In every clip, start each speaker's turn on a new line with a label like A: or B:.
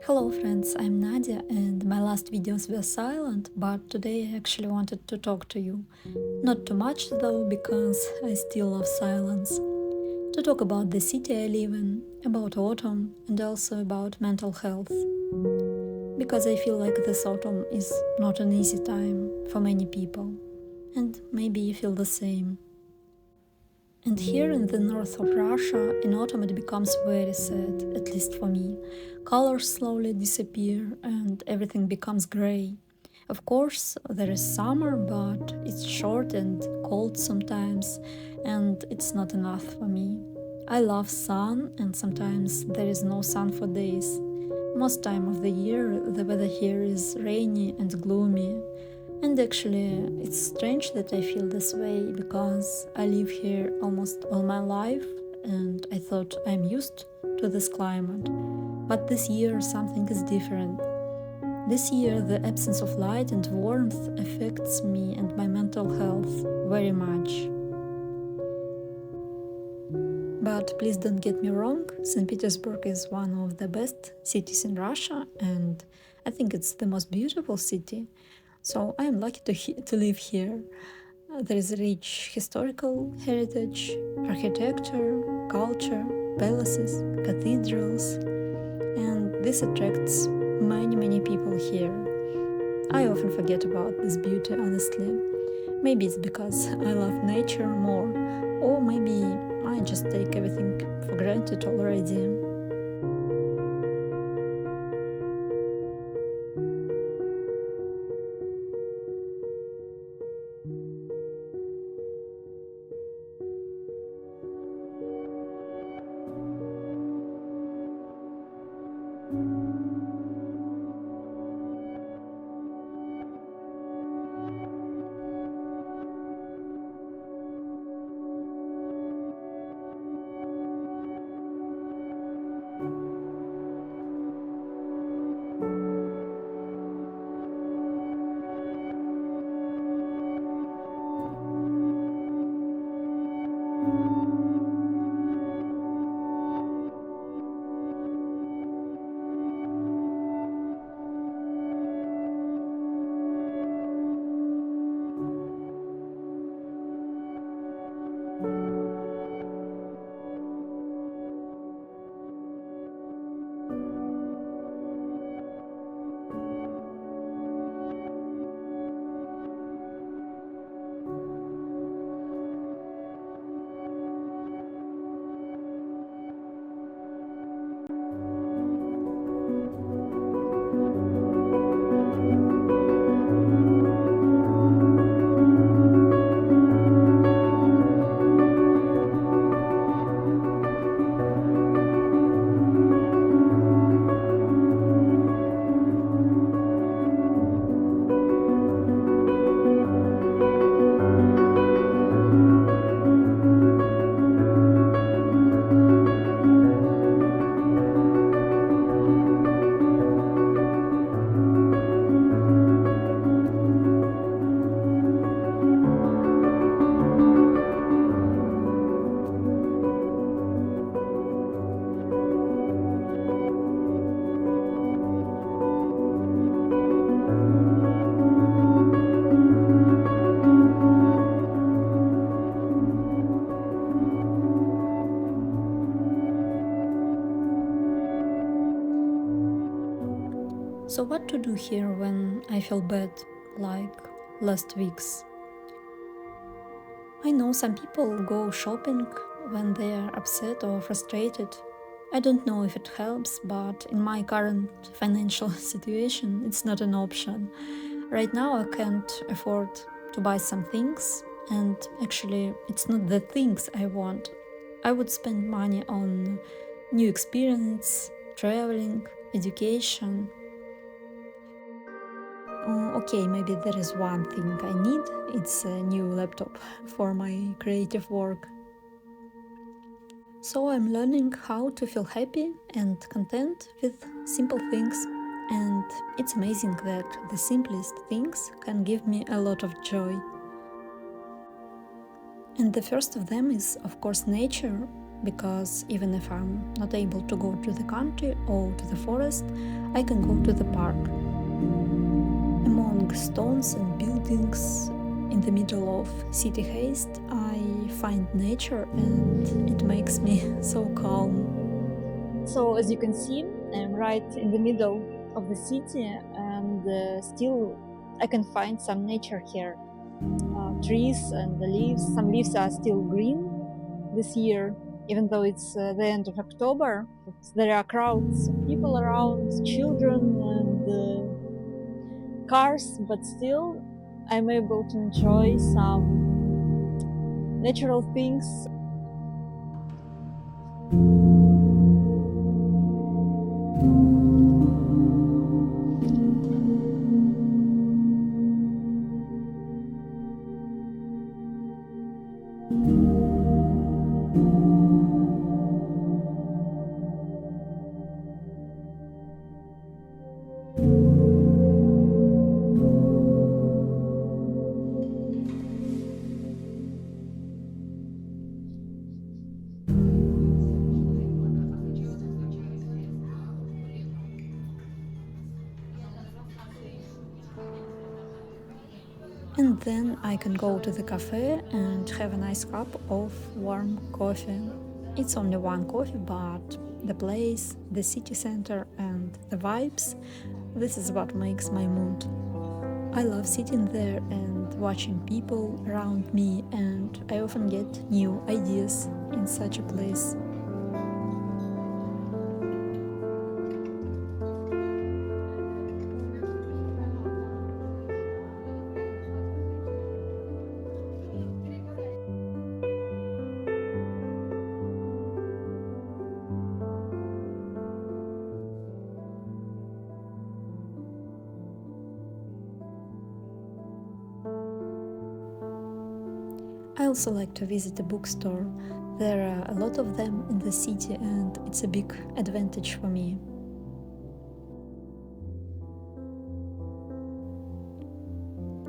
A: Hello friends, I'm Nadia and my last videos were silent, but today I actually wanted to talk to you. Not too much though, because I still love silence. To talk about the city I live in, about autumn, and also about mental health. Because I feel like this autumn is not an easy time for many people. And maybe you feel the same. And here in the north of Russia, in autumn it becomes very sad, at least for me. Colors slowly disappear and everything becomes grey. Of course, there is summer, but it's short and cold sometimes, and it's not enough for me. I love sun, and sometimes there is no sun for days. Most time of the year, the weather here is rainy and gloomy. And actually, it's strange that I feel this way because I live here almost all my life and I thought I'm used to this climate. But this year something is different. This year the absence of light and warmth affects me and my mental health very much. But please don't get me wrong, St. Petersburg is one of the best cities in Russia and I think it's the most beautiful city. So I am lucky to live here. There is rich historical heritage, architecture, culture, palaces, cathedrals, and this attracts many people here. I often forget about this beauty, honestly. Maybe it's because I love nature more, or maybe I just take everything for granted already. So what to do here when I feel bad, like last weeks? I know some people go shopping when they are upset or frustrated. I don't know if it helps, but in my current financial situation, it's not an option. Right now I can't afford to buy some things, and actually it's not the things I want. I would spend money on new experience, traveling, education. Okay, maybe there is one thing I need. It's a new laptop for my creative work. So I'm learning how to feel happy and content with simple things. And it's amazing that the simplest things can give me a lot of joy. And the first of them is, of course, nature. because even if I'm not able to go to the country or to the forest, I can go to the park. Among stones and buildings, in the middle of city haste, I find nature and it makes me so calm.
B: So as you can see, I'm right in the middle of the city, and still I can find some nature here. Trees and the leaves. Some leaves are still green this year, even though it's the end of October. There are crowds of people around, children and cars, but still I'm able to enjoy some natural things.
A: And then I can go to the cafe and have a nice cup of warm coffee. It's only one coffee, but the place, the city center, and the vibes, this is what makes my mood. I love sitting there and watching people around me, and I often get new ideas in such a place. I also like to visit a bookstore. There are a lot of them in the city, and it's a big advantage for me.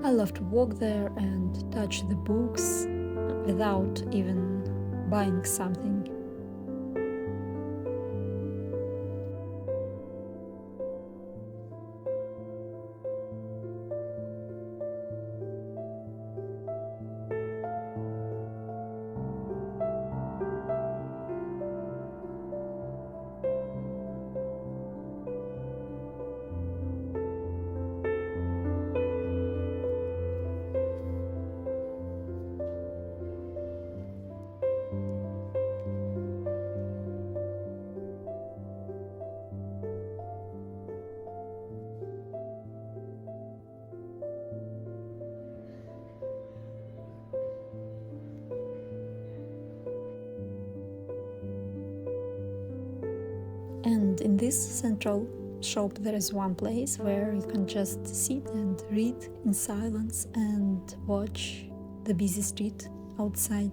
A: I love to walk there and touch the books without even buying something. And in this central shop, there is one place where you can just sit and read in silence and watch the busy street outside.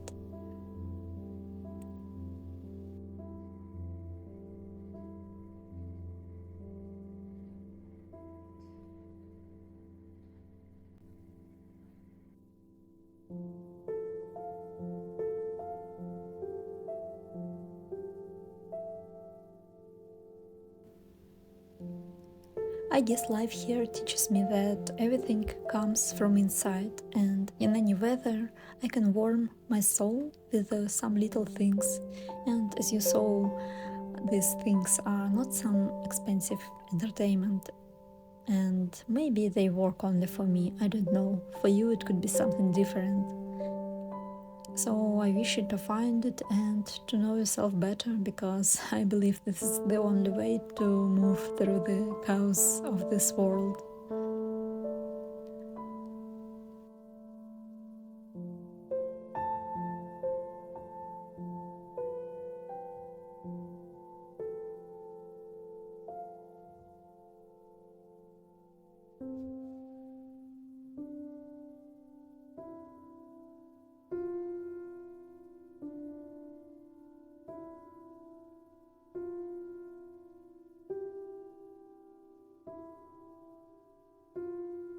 A: I guess life here teaches me that everything comes from inside, and in any weather I can warm my soul with some little things. And as you saw, these things are not some expensive entertainment, and maybe they work only for me, I don't know. For you it could be something different. So I wish you to find it and to know yourself better, because I believe this is the only way to move through the chaos of this world.